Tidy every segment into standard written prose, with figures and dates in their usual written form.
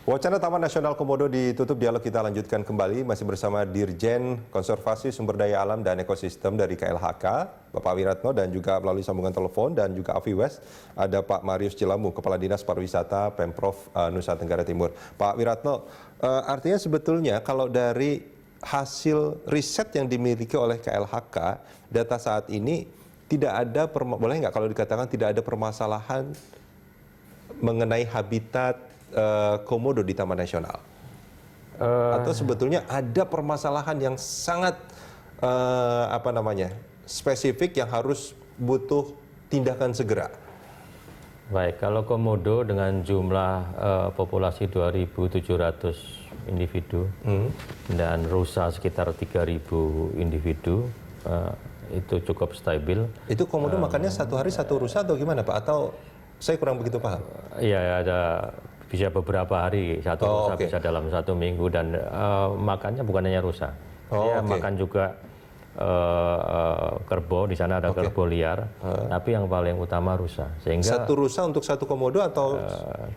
Wacana Taman Nasional Komodo ditutup, dialog kita lanjutkan kembali masih bersama Dirjen Konservasi Sumber Daya Alam dan Ekosistem dari KLHK, Bapak Wiratno, dan juga melalui sambungan telepon dan juga AVIWES ada Pak Marius Cilamu, Kepala Dinas Pariwisata Pemprov Nusa Tenggara Timur. Pak Wiratno, artinya sebetulnya kalau dari hasil riset yang dimiliki oleh KLHK, data saat ini tidak ada, boleh nggak kalau dikatakan tidak ada permasalahan mengenai habitat komodo di Taman Nasional? Atau sebetulnya ada permasalahan yang sangat spesifik yang harus butuh tindakan segera? Baik, kalau komodo dengan jumlah populasi 2.700 individu dan rusa sekitar 3.000 individu, itu cukup stabil. Itu komodo makannya satu hari satu rusa atau gimana Pak? Atau saya kurang begitu paham? Iya, ada bisa beberapa hari, satu rusa bisa dalam 1 minggu, dan makannya bukan hanya rusa. Dia makan juga kerbau, di sana ada kerbau liar, tapi yang paling utama rusa. Sehingga satu rusa untuk satu komodo atau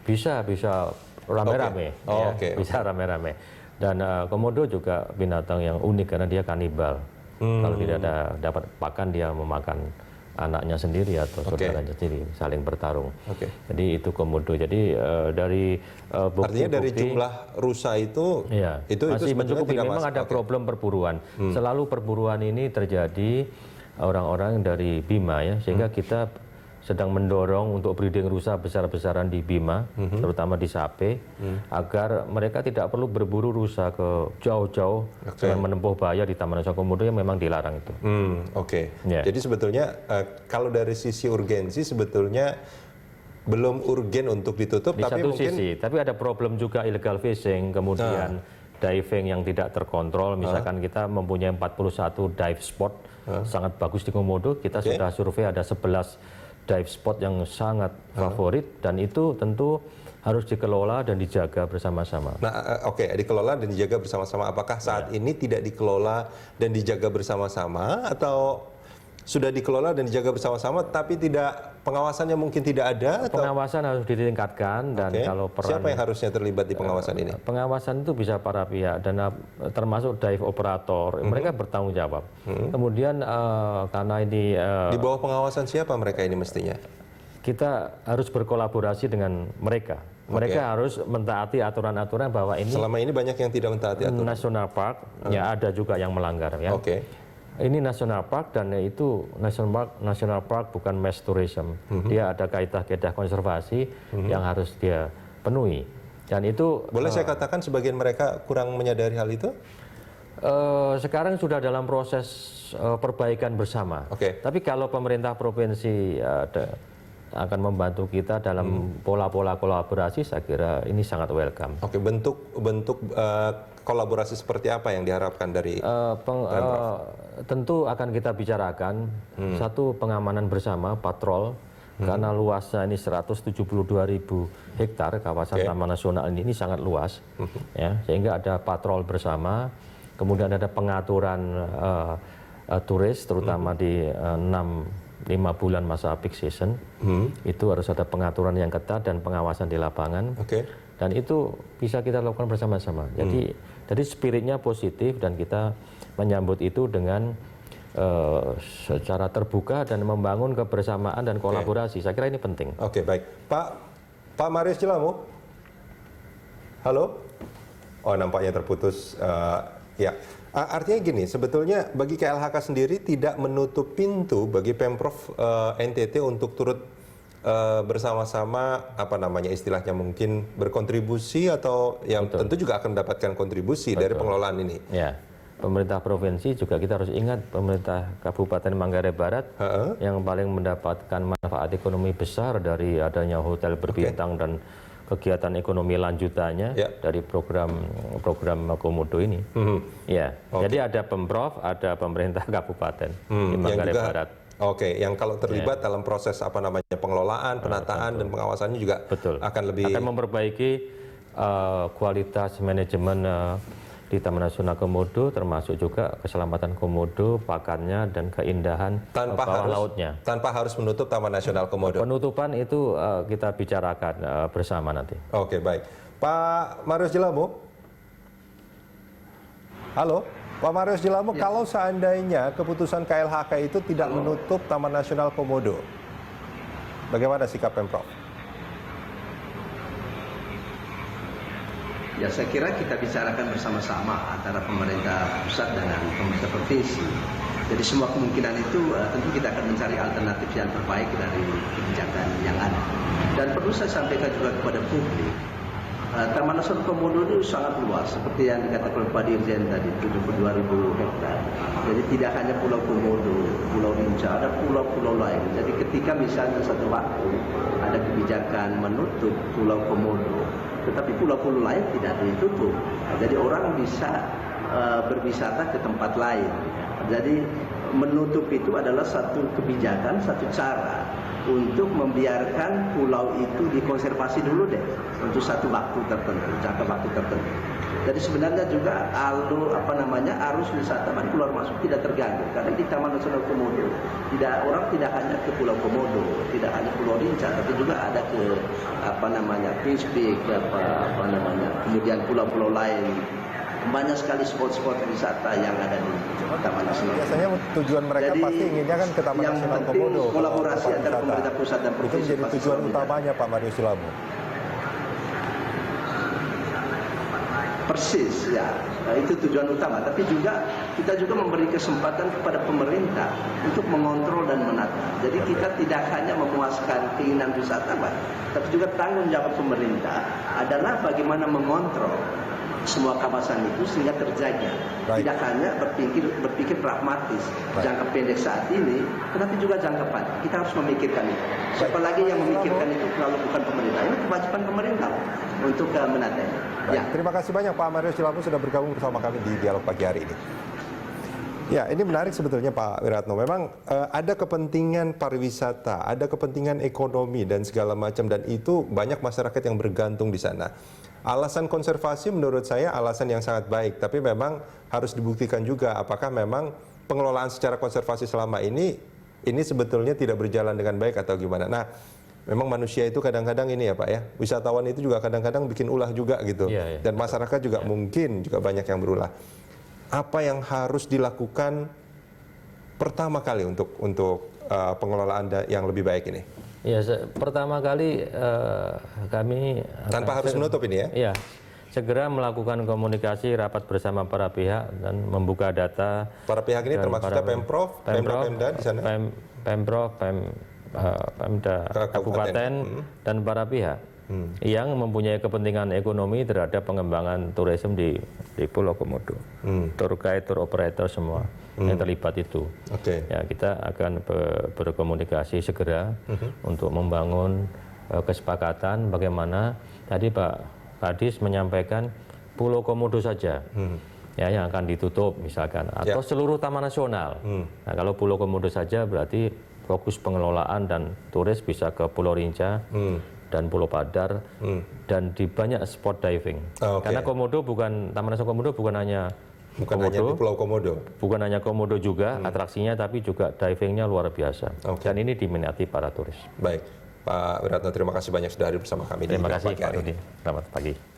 bisa rame-rame, bisa rame-rame. Dan komodo juga binatang yang unik karena dia kanibal. Kalau tidak dapat pakan, dia memakan anaknya sendiri atau saudaranya sendiri, saling bertarung. Jadi itu komodo. Jadi dari bukti, artinya dari jumlah rusa itu, ya, masih mencukupi. Memang ada problem perburuan. Selalu perburuan ini terjadi orang-orang dari Bima, ya, sehingga kita sedang mendorong untuk breeding rusa besar-besaran di Bima, terutama di Sape, agar mereka tidak perlu berburu rusa ke jauh-jauh dengan menempuh bahaya di Taman Nasional Komodo yang memang dilarang itu. Jadi sebetulnya kalau dari sisi urgensi sebetulnya belum urgen untuk ditutup, di tapi satu mungkin sisi, tapi ada problem juga illegal fishing, kemudian diving yang tidak terkontrol. Misalkan kita mempunyai 41 dive spot sangat bagus di Komodo, kita sudah survei ada 11 dive spot yang sangat favorit, dan itu tentu harus dikelola dan dijaga bersama-sama. Nah, dikelola dan dijaga bersama-sama. Apakah saat ini tidak dikelola dan dijaga bersama-sama, atau sudah dikelola dan dijaga bersama-sama tapi tidak, pengawasannya mungkin tidak ada? Pengawasan harus ditingkatkan, dan kalau peran, siapa yang harusnya terlibat di pengawasan ini? Pengawasan itu bisa para pihak, dan termasuk dive operator, mereka bertanggung jawab. Kemudian karena ini di bawah pengawasan siapa mereka ini mestinya? Kita harus berkolaborasi dengan mereka. Mereka harus mentaati aturan-aturan bahwa ini. Selama ini banyak yang tidak mentaati aturan. National Park, ya ada juga yang melanggar, ya. Ini National Park, dan itu National Park bukan mass tourism. Dia ada kaidah-kaidah konservasi yang harus dia penuhi. Dan itu boleh saya katakan sebagian mereka kurang menyadari hal itu? Sekarang sudah dalam proses perbaikan bersama. Tapi kalau pemerintah provinsi akan membantu kita dalam pola-pola kolaborasi, saya kira ini sangat welcome. Bentuk kolaborasi seperti apa yang diharapkan dari tentu akan kita bicarakan. Satu, pengamanan bersama, patrol, karena luasnya ini 172.000 hektar kawasan Taman Nasional ini sangat luas, ya, sehingga ada patrol bersama. Kemudian ada pengaturan turis, terutama di 5 bulan masa peak season, itu harus ada pengaturan yang ketat dan pengawasan di lapangan. Dan itu bisa kita lakukan bersama-sama. Jadi spiritnya positif, dan kita menyambut itu dengan secara terbuka dan membangun kebersamaan dan kolaborasi. Saya kira ini penting. Baik. Pak Marius Cilamu? Halo? Oh, nampaknya terputus. Ya, artinya gini, sebetulnya bagi KLHK sendiri tidak menutup pintu bagi Pemprov NTT untuk turut bersama-sama, istilahnya mungkin berkontribusi, atau yang tentu juga akan mendapatkan kontribusi dari pengelolaan ini. Ya, pemerintah provinsi juga kita harus ingat, pemerintah Kabupaten Manggarai Barat yang paling mendapatkan manfaat ekonomi besar dari adanya hotel berbintang dan kegiatan ekonomi lanjutannya dari program Komodo ini. Jadi ada Pemprov, ada pemerintah kabupaten di Manggarai Barat. Yang kalau terlibat dalam proses pengelolaan, penataan dan pengawasannya juga akan memperbaiki kualitas manajemen di Taman Nasional Komodo, termasuk juga keselamatan komodo, pakannya, dan keindahan bawah lautnya. Tanpa harus menutup Taman Nasional Komodo. Penutupan itu kita bicarakan bersama nanti. Oke, baik. Pak Marius Jelamo. Halo, Pak Marius Jelamo, ya. Kalau seandainya keputusan KLHK itu tidak menutup Taman Nasional Komodo, bagaimana sikap Pemprov? Ya, saya kira kita bicarakan bersama-sama antara pemerintah pusat dengan pemerintah provinsi. Jadi semua kemungkinan itu tentu kita akan mencari alternatif yang terbaik dari kebijakan yang ada. Dan perlu saya sampaikan juga kepada publik, Taman Nasional Komodo itu sangat luas, seperti yang dikatakan oleh Pak Dirjen tadi, 72.000 hektar. Jadi tidak hanya Pulau Komodo, Pulau Rinca, ada pulau-pulau lain. Jadi ketika misalnya satu waktu ada kebijakan menutup Pulau Komodo, tetapi pulau-pulau lain tidak ditutup. Jadi orang bisa berwisata ke tempat lain. Jadi menutup itu adalah satu kebijakan, satu cara untuk membiarkan pulau itu dikonservasi dulu deh untuk satu waktu tertentu, jangka waktu tertentu. Jadi sebenarnya juga arus wisatawan keluar masuk tidak terganggu karena di Taman Nasional Komodo orang tidak hanya ke Pulau Komodo, tidak hanya Pulau Rinca, tapi juga ada ke Finch Peak, kemudian pulau-pulau lain. Banyak sekali spot-spot wisata yang ada di Taman Nasional. Biasanya tujuan mereka pasti inginnya kan ke Taman Nasional Komodo. Kolaborasi antara pemerintah pusat dan provinsi. Itu menjadi tujuan utamanya Pak Marius Jelamo. Persis, ya. Itu tujuan utama. Tapi juga kita juga memberi kesempatan kepada pemerintah untuk mengontrol dan menata. Jadi kita tidak hanya memuaskan keinginan wisatawan, tapi juga tanggung jawab pemerintah adalah bagaimana mengontrol semua kawasan itu sehingga terjaga. Tidak hanya berpikir pragmatis jangka pendek saat ini, tetapi juga jangka panjang. Kita harus memikirkan itu. Siapa lagi yang memikirkan itu kalau bukan pemerintah? Ini kewajiban pemerintah untuk menatanya. Ya. Terima kasih banyak Pak Marius Jelamo sudah bergabung bersama kami di Dialog Pagi hari ini. Ya, ini menarik sebetulnya Pak Wiratno. Memang ada kepentingan pariwisata, ada kepentingan ekonomi dan segala macam, dan itu banyak masyarakat yang bergantung di sana. Alasan konservasi menurut saya alasan yang sangat baik, tapi memang harus dibuktikan juga apakah memang pengelolaan secara konservasi selama ini sebetulnya tidak berjalan dengan baik atau gimana. Nah, memang manusia itu kadang-kadang ini ya Pak ya, wisatawan itu juga kadang-kadang bikin ulah juga gitu. Dan masyarakat juga mungkin juga banyak yang berulah. Apa yang harus dilakukan pertama kali untuk pengelolaan yang lebih baik ini? Ya, pertama kali kami tanpa harus menutup ini ya? Iya, segera melakukan komunikasi rapat bersama para pihak dan membuka data. Para pihak ini termasuk Pemprov, Pemda di sana? Pemprov, Pemda Kabupaten dan para pihak yang mempunyai kepentingan ekonomi terhadap pengembangan turisme di Pulau Komodo. Tour guide, tour operator semua yang terlibat itu. Ya, kita akan berkomunikasi segera untuk membangun kesepakatan bagaimana tadi Pak Kadis menyampaikan Pulau Komodo saja ya yang akan ditutup misalkan atau seluruh Taman Nasional. Nah, kalau Pulau Komodo saja berarti fokus pengelolaan dan turis bisa ke Pulau Rinca dan Pulau Padar dan di banyak spot diving. Karena Komodo Taman Nasional Komodo bukan hanya di Pulau Komodo. Bukan hanya Komodo juga atraksinya, tapi juga divingnya luar biasa. Dan ini diminati para turis. Baik, Pak Wiratno, terima kasih banyak sudah hadir bersama kami. Terima kasih Pak Rudi. Selamat pagi.